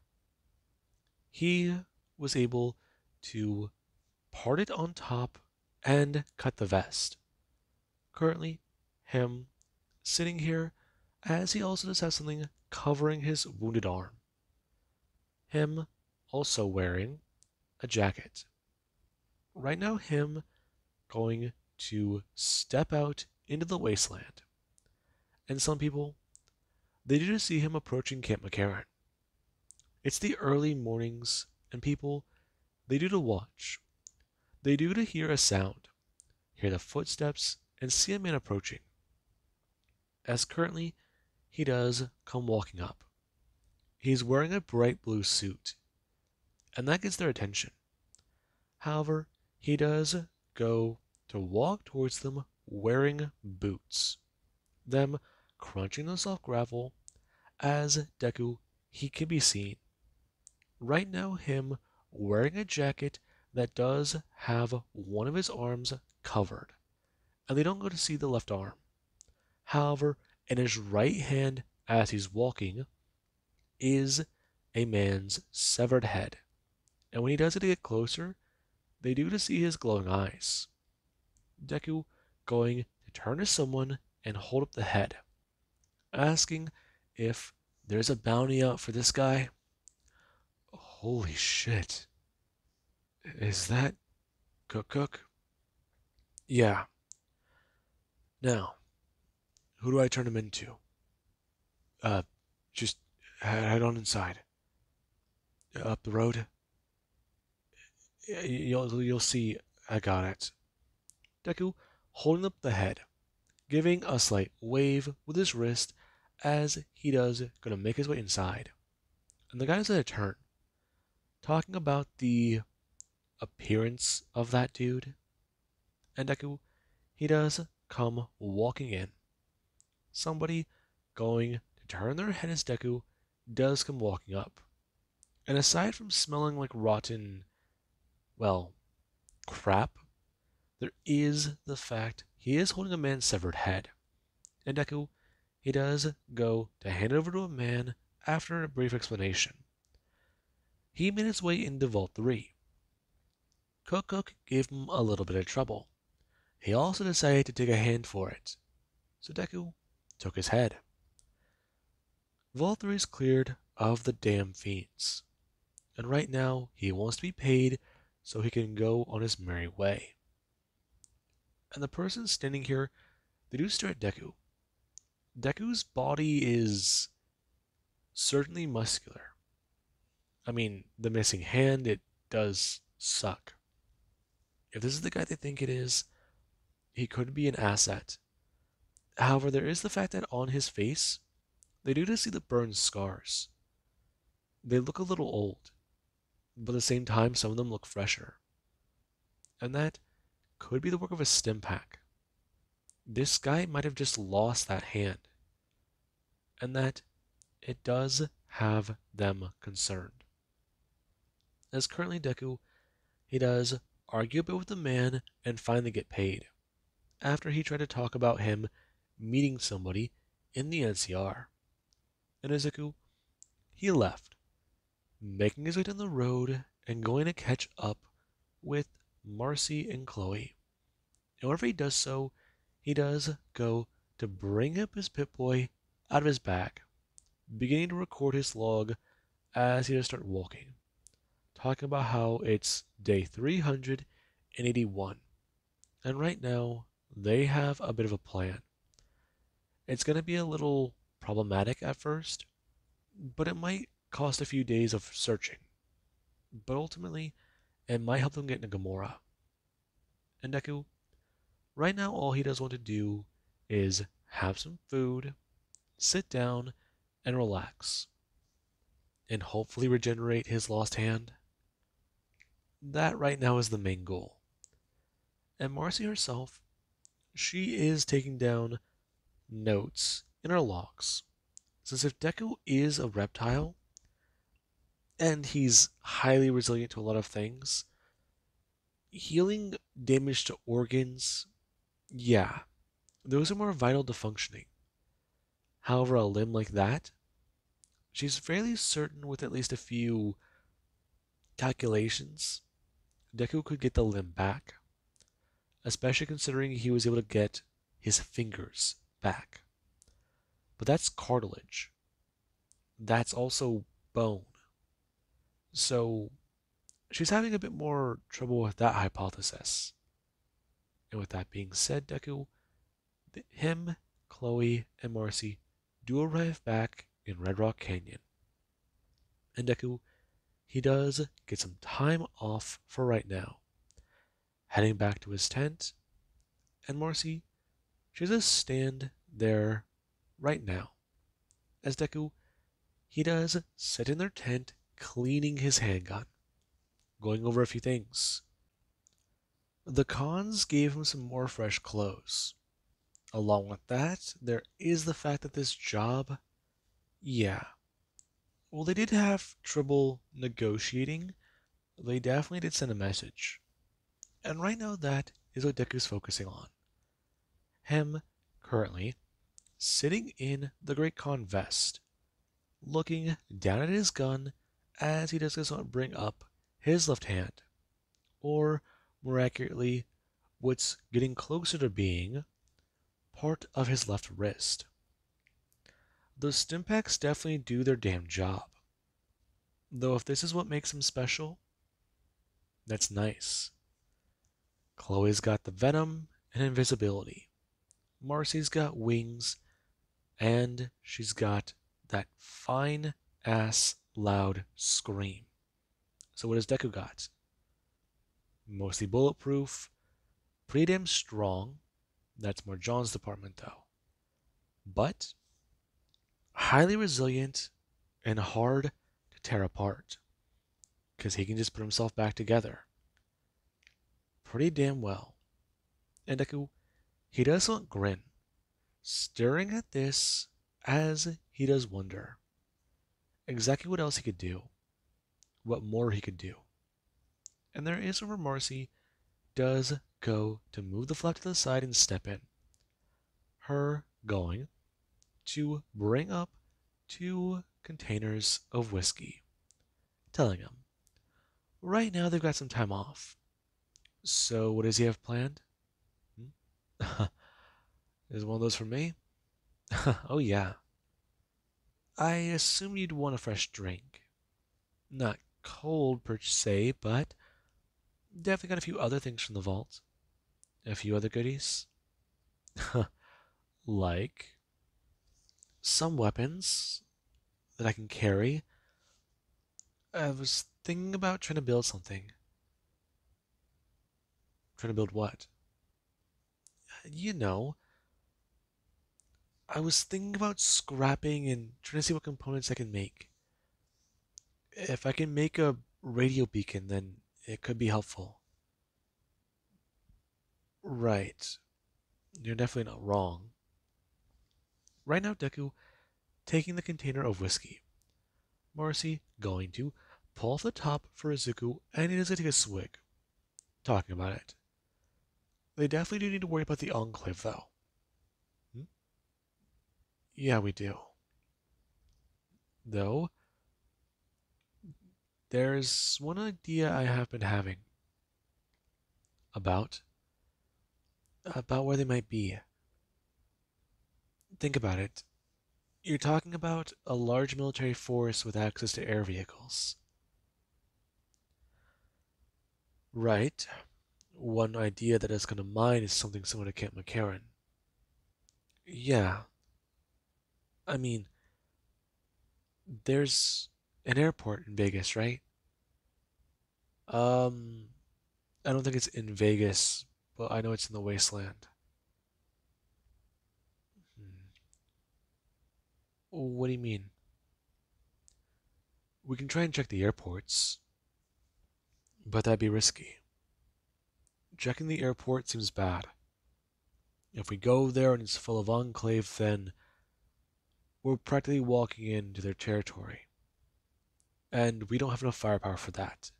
He was able to part it on top and cut the vest. Currently, him sitting here as he also does have something covering his wounded arm. Him also wearing a jacket. Right now, him going to step out into the wasteland. And some people, they do see him approaching Camp McCarran. It's the early mornings, and people, they do to watch. They do to hear a sound, hear the footsteps, and see a man approaching. As currently, he does come walking up. He's wearing a bright blue suit, and that gets their attention. However, he does go to walk towards them wearing boots, them crunching the soft gravel as Deku, he can be seen. Right now, him wearing a jacket that does have one of his arms covered, and they don't go to see the left arm. However, in his right hand, as he's walking, is a man's severed head. And when he does it to get closer, they do to see his glowing eyes. Deku going to turn to someone and hold up the head, asking if there's a bounty out for this guy. Holy shit. Is that Cook? Yeah. Now, who do I turn him into? Uh, just head on inside. Up the road. You'll see. I got it. Deku holding up the head, giving a slight wave with his wrist as he does gonna make his way inside. And the guy does a turn, talking about the appearance of that dude. And Deku, he does come walking in. Somebody going to turn their head as Deku does come walking up. And aside from smelling like rotten, well, crap, there is the fact he is holding a man's severed head. And Deku, he does go to hand it over to a man after a brief explanation. He made his way into Vault 3. Cook gave him a little bit of trouble. He also decided to take a hand for it. So Deku took his head. Vault 3 is cleared of the damn fiends. And right now, he wants to be paid so he can go on his merry way. And the person standing here, they do stare at Deku. Deku's body is certainly muscular. I mean, the missing hand, it does suck. If this is the guy they think it is, he could be an asset. However, there is the fact that on his face, they do see the burn scars. They look a little old, but at the same time, some of them look fresher. And that could be the work of a stim pack. This guy might have just lost that hand, and that it does have them concerned. As currently Deku, he does argue a bit with the man and finally get paid, after he tried to talk about him meeting somebody in the NCR. And Izuku, he left, making his way down the road and going to catch up with Marcy and Chloe. And whenever he does so, he does go to bring up his Pip-Boy out of his bag, beginning to record his log as he does start walking, talking about how it's day 381. And right now, they have a bit of a plan. It's going to be a little problematic at first, but it might cost a few days of searching. But ultimately, it might help them get into Gamora. And Deku, right now all he does want to do is have some food, sit down, and relax. And hopefully regenerate his lost hand. That right now is the main goal. And Marcy herself, she is taking down notes in her logs. Since if Deku is a reptile, and he's highly resilient to a lot of things, healing damage to organs, yeah, those are more vital to functioning. However, a limb like that, she's fairly certain with at least a few calculations, Deku could get the limb back, especially considering he was able to get his fingers back. But that's cartilage. That's also bone. So she's having a bit more trouble with that hypothesis. And with that being said, Deku, him, Chloe, and Marcy do arrive back in Red Rock Canyon. And Deku, he does get some time off for right now, heading back to his tent. And Marcy, she does stand there right now, as Deku, he does sit in their tent cleaning his handgun, going over a few things. The cons gave him some more fresh clothes. Along with that, there is the fact that this job, yeah, well, they did have trouble negotiating. They definitely did send a message. And right now, that is what Deku's focusing on. Him, currently, sitting in the Great Khan vest, looking down at his gun as he does not bring up his left hand, or more accurately, what's getting closer to being part of his left wrist. Those stimpaks definitely do their damn job. Though if this is what makes him special, that's nice. Chloe's got the venom and invisibility. Marcy's got wings, and she's got that fine ass loud scream. So what does Deku got? Mostly bulletproof, pretty damn strong. That's more John's department though. But highly resilient and hard to tear apart. Because he can just put himself back together. Pretty damn well. And Deku, he doesn't grin, staring at this as he does wonder exactly what else he could do, what more he could do. And there is where Marcy does go to move the flap to the side and step in. Her going to bring up 2 containers of whiskey, telling him, right now they've got some time off. So what does he have planned? Is one of those for me? Oh yeah. I assume you'd want a fresh drink. Not cold per se, but definitely got a few other things from the vault. A few other goodies. Like some weapons that I can carry. I was thinking about trying to build something. Trying to build what? You know, I was thinking about scrapping and trying to see what components I can make. If I can make a radio beacon, then it could be helpful. Right. You're definitely not wrong. Right now, Deku taking the container of whiskey. Marcy going to pull off the top for Izuku, and he is going to take a swig. Talking about it. They definitely do need to worry about the Enclave, though. Hmm? Yeah, we do. Though, there's one idea I have been having about where they might be. Think about it. You're talking about a large military force with access to air vehicles. Right. One idea that is going to mine is something similar to Camp McCarran. Yeah. I mean, there's an airport in Vegas, right? Um, I don't think it's in Vegas, but I know it's in the wasteland. Hmm. What do you mean? We can try and check the airports, but that'd be risky. Checking the airport seems bad. If we go there and it's full of Enclave, then we're practically walking into their territory. And we don't have enough firepower for that.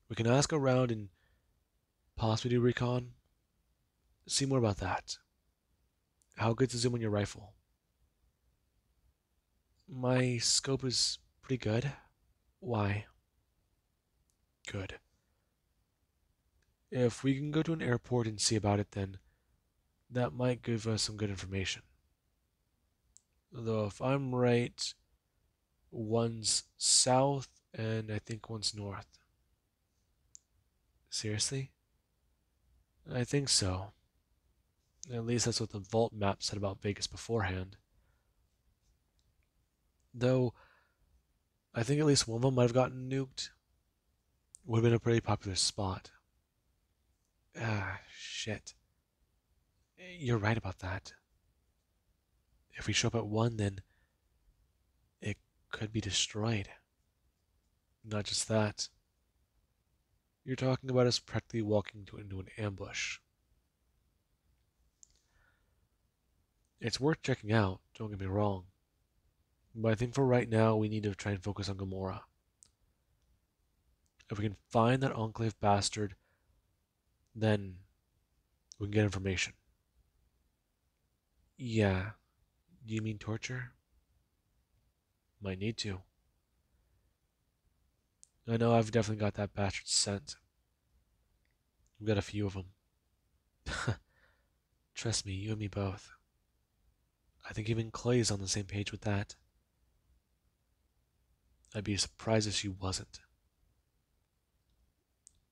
We can ask around and possibly do recon. See more about that. How good's the zoom on your rifle? My scope is pretty good. Why? Good. If we can go to an airport and see about it, then that might give us some good information. Though if I'm right, one's south and I think one's north. Seriously? I think so. At least that's what the vault map said about Vegas beforehand. Though, I think at least one of them might have gotten nuked. Would have been a pretty popular spot. Ah, shit. You're right about that. If we show up at one, then it could be destroyed. Not just that. You're talking about us practically walking into an ambush. It's worth checking out, don't get me wrong. But I think for right now, we need to try and focus on Gamora. If we can find that Enclave bastard, then we can get information. Yeah. Do you mean torture? Might need to. I know I've definitely got that bastard scent. We've got a few of them. Trust me, you and me both. I think even Clay's on the same page with that. I'd be surprised if she wasn't.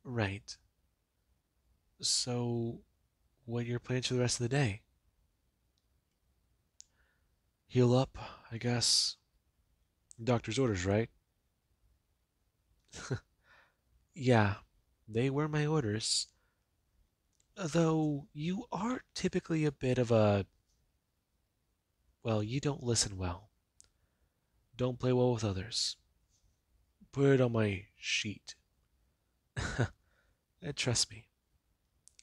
Right. So, what are your plans for the rest of the day? Heal up, I guess. Doctor's orders, right? Yeah, they were my orders. Though you are typically a bit of a. Well, you don't listen well. Don't play well with others. Put it on my sheet. Trust me,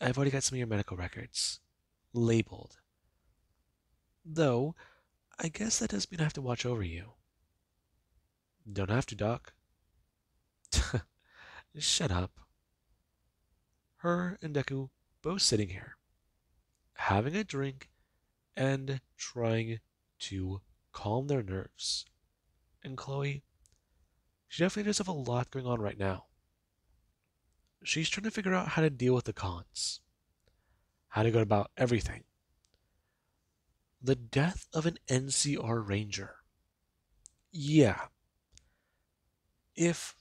I've already got some of your medical records. Labeled. Though, I guess that does mean I have to watch over you. Don't have to, Doc. Shut up. Her and Deku both sitting here, having a drink and trying to calm their nerves. And Chloe, she definitely does have a lot going on right now. She's trying to figure out how to deal with the cons, how to go about everything. The death of an NCR Ranger. Yeah, if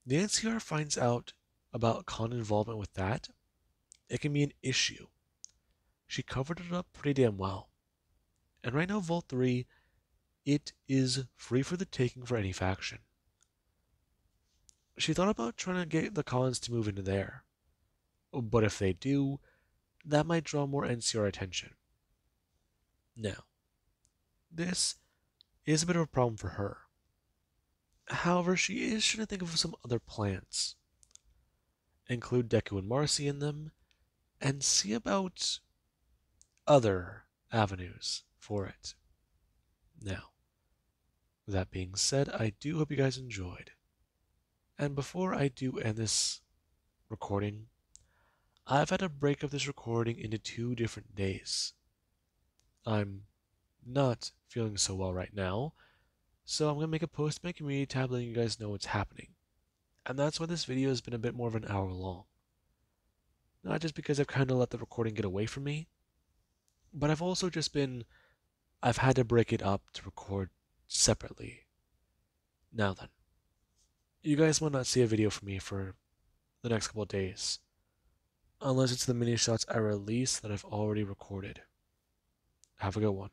the NCR finds out about con involvement with that, it can be an issue. She covered it up pretty damn well. And right now, Vault 3, it is free for the taking for any faction. She thought about trying to get the cons to move into there. But if they do, that might draw more NCR attention. Now, this is a bit of a problem for her. However, she is trying to think of some other plans. Include Deku and Marcy in them, and see about other avenues for it. Now, with that being said, I do hope you guys enjoyed. And before I do end this recording, I've had to break up this recording into 2 different days. I'm not feeling so well right now, so I'm going to make a post in my community tab letting you guys know what's happening. And that's why this video has been a bit more of an hour long. Not just because I've kind of let the recording get away from me, but I've had to break it up to record separately. Now then, you guys will not see a video from me for the next couple of days, unless it's the mini shots I release that I've already recorded. Have a good one.